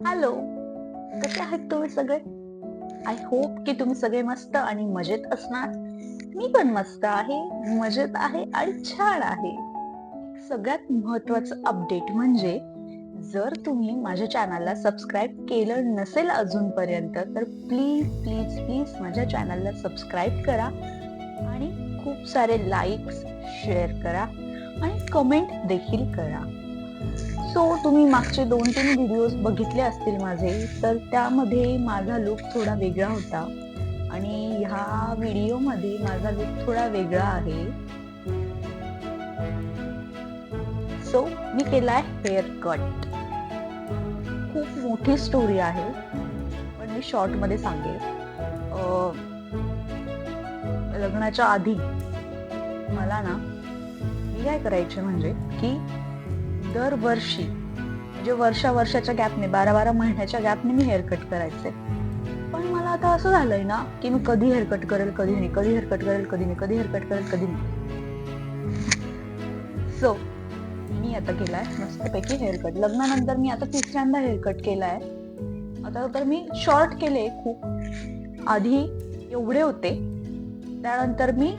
Hello, कसे आहेत तुम्ही सगळे? आय होप की तुम्ही सगळे मस्त आणि मजेत असणार. मी पण मस्त आहे, मजेत आहे आणि छान आहे. सगळ्यात महत्वाचं अपडेट म्हणजे जर तुम्ही माझ्या चॅनलला सबस्क्राईब केलं नसेल अजूनपर्यंत तर प्लीज प्लीज प्लीज माझ्या चॅनलला सबस्क्राईब करा आणि खूप सारे लाईक्स शेअर करा आणि कमेंट देखील करा. तुम्ही मागचे 2-3 व्हिडिओज बघितले असतील माझे, तर त्यामध्ये माझा लूक थोडा वेगळा होता आणि ह्या व्हिडिओमध्ये माझा लूक थोडा वेगळा आहे. मी केलाय हेअर कट. खूप मोठी स्टोरी आहे, पण मी शॉर्ट मध्ये सांगेन. लग्नाच्या आधी मला ना, मी काय करायचे म्हणजे की दरवर्षी म्हणजे वर्षाच्या गॅपने 12-12 महिन्याच्या गॅपने मी हेअर कट करायचे. पण मला आता असं झालंय ना की मी कधी हेअर कट करेल कधी नाही, कधी हेअर कट करेल कधी नाही, कधी हेअर कट करेल कधी नाही. मी आता केलाय मस्तपैकी हेअर कट. लग्नानंतर मी आता तिसऱ्यांदा हेअर कट केलाय. आता तर मी शॉर्ट केले खूप. आधी एवढे होते, त्यानंतर मी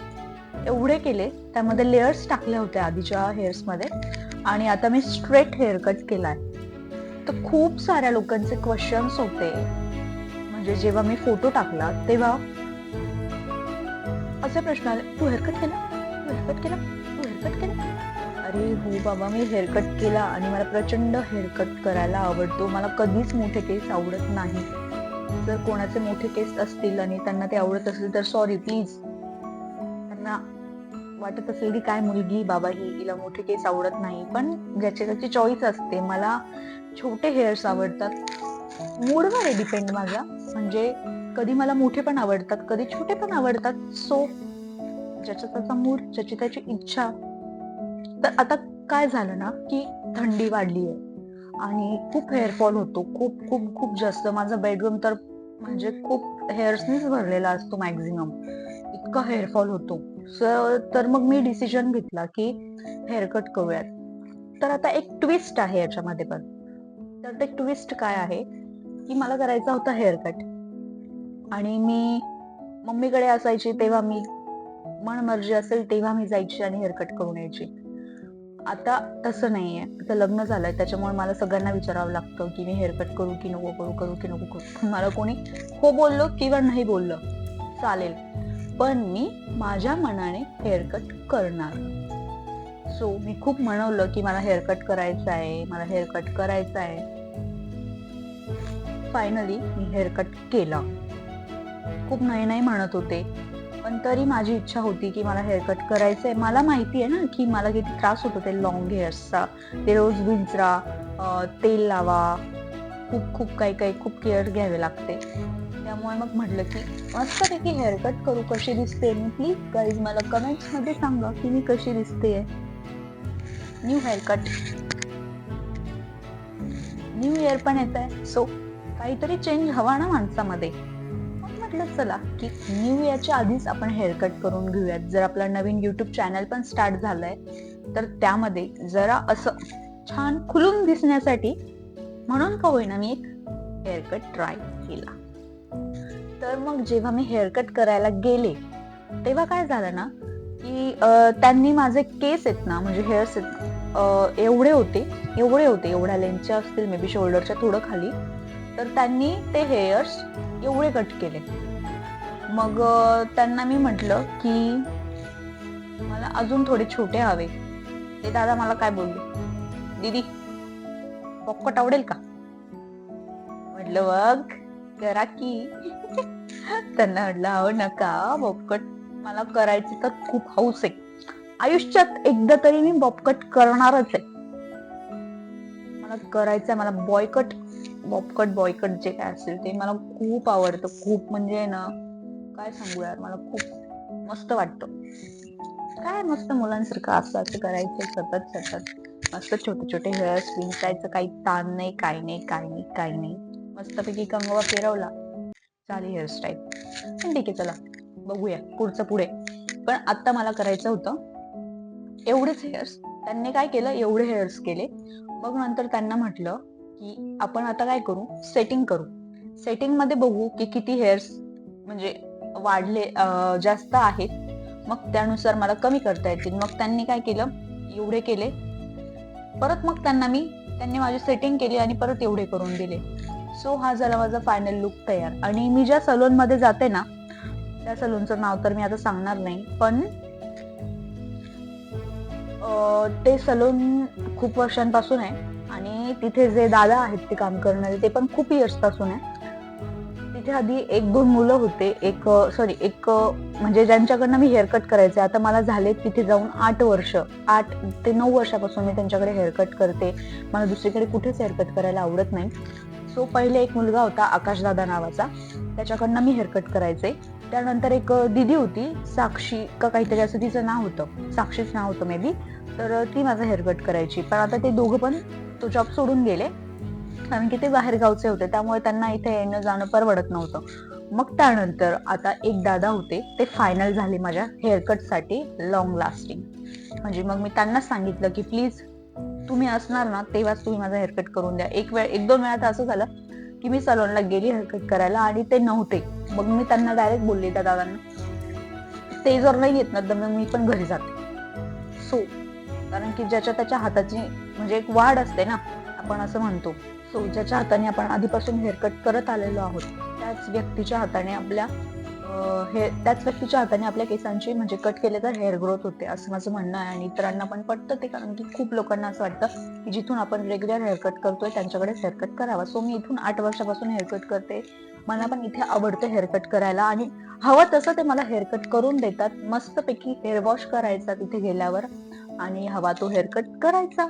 एवढे केले, त्यामध्ये लेयर्स टाकले होते आधीच्या हेअर्स मध्ये आणि आता मी स्ट्रेट हेअर कट केलाय. तर खूप साऱ्या लोकांचे क्वेश्चन्स होते, म्हणजे जेव्हा मी फोटो टाकला तेव्हा असे प्रश्न आले, तू हेअरकट केला, तू हेअरकट केला, तू हेअरकट केला. अरे हो बाबा, मी हेअरकट केला आणि मला प्रचंड हेअरकट करायला आवडतो. मला कधीच मोठे केस आवडत नाही. जर कोणाचे मोठे केस असतील आणि त्यांना ते आवडत असेल तर सॉरी प्लीज. त्यांना वाटत असेल की काय मुलगी बाबा हिला मोठे केस आवडत नाही, पण ज्याची त्याची चॉईस असते. मला छोटे हेअर्स आवडतात. मूडवर आहे डिपेंड माझा, म्हणजे कधी मला मोठे पण आवडतात, कधी छोटे पण आवडतात. ज्याचा त्याचा मूड, ज्याची त्याची इच्छा. तर आता काय झालं ना की थंडी वाढली आहे आणि खूप हेअरफॉल होतो, खूप खूप खूप जास्त. माझा बेडरूम तर म्हणजे खूप हेअर्सनीच भरलेला असतो मॅक्झिमम, इतका हेअरफॉल होतो. तर मग मी डिसिजन घेतला की हेअरकट करूयात. तर आता एक ट्विस्ट आहे याच्यामध्ये पण. तर ते ट्विस्ट काय आहे की मला करायचा होता हेअरकट आणि मी मम्मीकडे असायची तेव्हा मी मनमर्जी असेल तेव्हा मी जायची आणि हेअरकट करून यायची. आता तसं नाहीये. आता लग्न झालंय, त्याच्यामुळे मला सगळ्यांना विचारावं लागतं की मी हेअरकट करू की नको करू, करू की नको करू. मला कोणी हो बोललो किंवा नाही बोललं चालेल, पण मी माझ्या मनाने हेअरकट करणार. मी खूप म्हणवलं की मला हेअरकट करायचं आहे, मला हेअरकट करायचं आहे. फायनली मी हेअरकट केला. खूप नाही म्हणत होते, पण तरी माझी इच्छा होती की मला हेअरकट करायचंय. मला माहिती आहे ना की मला किती त्रास होतो ते लॉंग हेअर्सचा. ते रोज विंचरा, तेल लावा, खूप खूप काही खूप केअर घ्यावे लागते. त्यामुळे मग म्हटलं की मस्तपैकी हेअरकट करू. कशी दिसते मी, प्लीज गाईज मला कमेंट्स मध्ये सांगा की मी कशी दिसते. न्यू हेअरकट, न्यू इयर पण येत आहे, काहीतरी चेंज हवा ना माणसामध्ये. म्हटलं चला की न्यू इयरच्या आधीच आपण हेअरकट करून घेऊयात. जर आपलं नवीन युट्यूब चॅनल पण स्टार्ट झालंय तर त्यामध्ये जरा असं छान खुलून दिसण्यासाठी म्हणून का होईना मी एक हेअरकट ट्राय केला. तर मग जेव्हा मी हेअरकट करायला गेले तेव्हा काय झालं ना की त्यांनी माझे केस आहेत ना, म्हणजे हेअर्स आहेत एवढे होते, एवढ्या लेंथच्या असतील मे बी शोल्डरच्या थोडं खाली. तर त्यांनी ते हेअर्स एवढे कट केले. मग त्यांना मी म्हटलं की मला अजून थोडे छोटे हवे. ते दादा मला काय बोलले, दीदी बॉबकट आवडेल का? म्हटलं बघ करा की. त्यांना म्हटलं अहो नका बॉबकट, मला करायची तर खूप हौस आहे. आयुष्यात एकदा तरी मी बॉबकट करणारच आहे. मला करायचंय, मला बॉयकट जे काय असेल ते मला खूप आवडतं. खूप म्हणजे ना काय सांगू यार, मला खूप मस्त वाटतं. काय मस्त मुलांसारखं असं करायचं सतत सतत. मस्त छोटे छोटे हेअर्स विंचायचं, काही ताण नाही, काही नाही. मस्तपैकी कंगवा फिरवला, चाली हेअरस्टाईल. पण ठीक आहे, चला बघूया पुढचं पुढे. पण आता मला करायचं होतं एवढेच हेअर्स. त्यांनी काय केलं, एवढे हेअर्स केले. मग नंतर त्यांना म्हटलं की आपण आता काय करू, सेटिंग करू. सेटिंग मध्ये बघू की किती हेअर्स म्हणजे वाढले, जास्त आहेत, मग त्यानुसार मला कमी करता येतील. मग त्यांनी काय केलं, एवढे केले, परत मग त्यांनी माझी सेटिंग केली आणि परत एवढे करून दिले. सो हा झाला माझा फायनल लुक तयार. आणि मी ज्या सलून मध्ये जाते ना, त्या सलूनचं नाव तर मी आता सांगणार नाही, पण ते सलून खूप वर्षांपासून आहे आणि तिथे जे दादा आहेत ते काम करणारे ते पण खूप इयर्स पासून आहे. तिथे आधी 1-2 मुलं होते, एक म्हणजे ज्यांच्याकडनं मी हेअरकट करायचे. आता मला झाले तिथे जाऊन 8 वर्ष. 8 ते 9 वर्षापासून मी त्यांच्याकडे हेअरकट करते. मला दुसरीकडे कुठेच हेअरकट करायला आवडत नाही. सो पहिले एक मुलगा होता आकाश दादा नावाचा, त्याच्याकडनं मी हेअरकट करायचे. त्यानंतर एक दिदी होती, साक्षी का काहीतरी असं तिचं नाव होतं, साक्षीच नाव होतं मे बी. तर ती माझा हेअरकट करायची. पण आता ते दोघं पण तो जॉब सोडून गेले, कारण की ते बाहेर गावचे होते, त्यामुळे त्यांना इथे येणं जाणं परवडत नव्हतं. मग त्यानंतर आता एक दादा होते, ते फायनल झाले माझ्या हेअरकट साठी लॉंग लास्टिंग. म्हणजे मग मी त्यांना सांगितलं की प्लीज तुम्ही असणार ना तेव्हाच तुम्ही माझा हेअरकट करून द्या. 1-2 वेळा तर असं झालं की मी सलूनला गेली हेअरकट करायला आणि ते नव्हते. मग मी त्यांना डायरेक्ट बोलले त्या दादांना, ते जर नाही येत ना तर मग मी पण घरी जाते. सो कारण की ज्याच्या त्याच्या हाताची म्हणजे एक वाढ असते ना, आपण असं म्हणतो. सो ज्याच्या हाताने आपण आधीपासून हेअरकट करत आलेलो आहोत, त्याच व्यक्तीच्या हाताने आपल्या केसांची म्हणजे कट केले तर हेअर ग्रोथ होते, असं माझं म्हणणं आहे. आणि इतरांना पण पटतं ते, कारण की खूप लोकांना असं वाटतं की जिथून आपण रेग्युलर हेअरकट करतोय त्यांच्याकडेच हेअरकट करावा. सो मी इथून 8 वर्षापासून हेअरकट करते. मला पण इथे आवडतं हेअरकट करायला आणि हवं तसं ते मला हेअरकट करून देतात. मस्तपैकी हेअर वॉश करायचा तिथे गेल्यावर आणि हवा तो हेअरकट करायचा.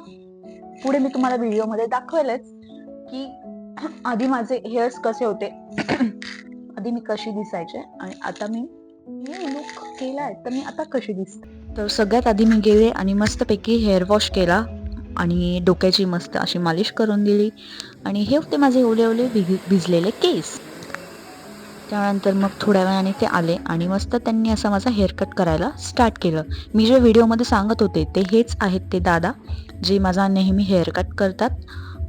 पुढे मी तुम्हाला व्हिडिओमध्ये दाखवेलच की आधी माझे हेअर्स कसे होते, आधी मी कशी दिसायचे आणि आता मी लुक केलाय तर मी आता कशी दिसते. तर सगळ्यात आधी मी गेले आणि मस्तपैकी हेअर वॉश केला आणि डोक्याची मस्त अशी मालिश करून दिली आणि हे होते माझे ओले ओले भिजलेले केस. त्यानंतर मग थोड्या वेळाने ते आले आणि मस्त त्यांनी असं माझा हेअरकट करायला स्टार्ट केलं. मी जे व्हिडिओमध्ये सांगत होते ते हेच आहेत ते दादा, जे माझा नेहमी हेअरकट करतात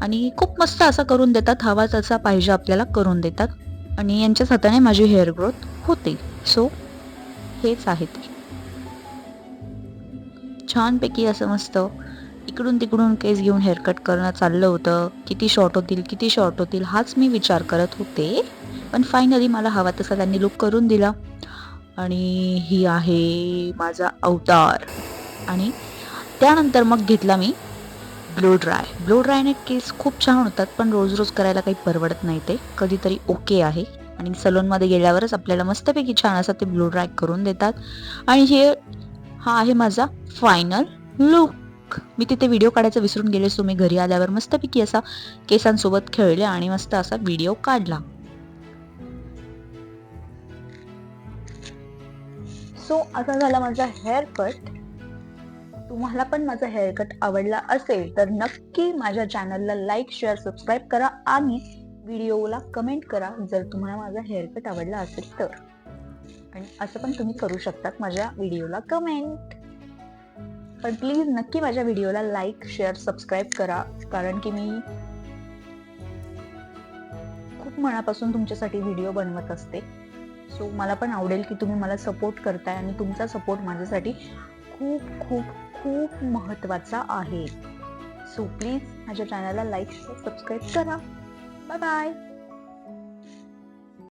आणि खूप मस्त असा करून देतात, हवा तसा पाहिजे आपल्याला करून देतात आणि यांच्याच हाताने माझी हेअर ग्रोथ होते. सो हेच आहे ते. छानपैकी असं मस्त इकडून तिकडून केस घेऊन हेअरकट करणं चाललं होतं. किती शॉर्ट होतील हाच मी विचार करत होते. पण फायनली मला हवा तसा त्यांनी लुक करून दिला आणि ही आहे माझा अवतार. आणि त्यानंतर मग घेतला मी ब्लो ड्रायने केस खूप छान होतात, पण रोज रोज करायला काही परवडत नाही, ते कधीतरी ओके आहे. आणि सलूनमध्ये गेल्यावरच आपल्याला मस्तपैकी छान असा ते ब्लो ड्राय करून देतात. आणि हा आहे माझा फायनल लुक. मी तिथे व्हिडिओ काढायचा विसरून गेले, सो मी घरी आल्यावर मस्तपैकी असा केसांसोबत खेळले आणि मस्त असा व्हिडिओ काढला. सो असा झाला माझा हेअर कट. तुम्हाला पण माझा हेअरकट आवडला असेल तर नक्की माझ्या चॅनलला लाईक, शेअर, सबस्क्राईब करा आणि व्हिडिओला कमेंट करा जर तुम्हाला माझा हेअरकट आवडला असेल तर. आणि असं पण तुम्ही करू शकतात माझ्या व्हिडिओला कमेंट. पण प्लीज नक्की माझ्या व्हिडिओला लाईक, शेअर, सबस्क्राईब करा, कारण की मी खूप मनापासून तुमच्यासाठी व्हिडिओ बनवत असते. सो मला पण आवडेल की तुम्ही मला सपोर्ट करताय आणि तुमचा सपोर्ट माझ्यासाठी खूप खूप खूप महत्त्वाचा आहे. सो प्लीज माझ्या चॅनलला लाईक, शेअर, सबस्क्राईब करा. Bye bye.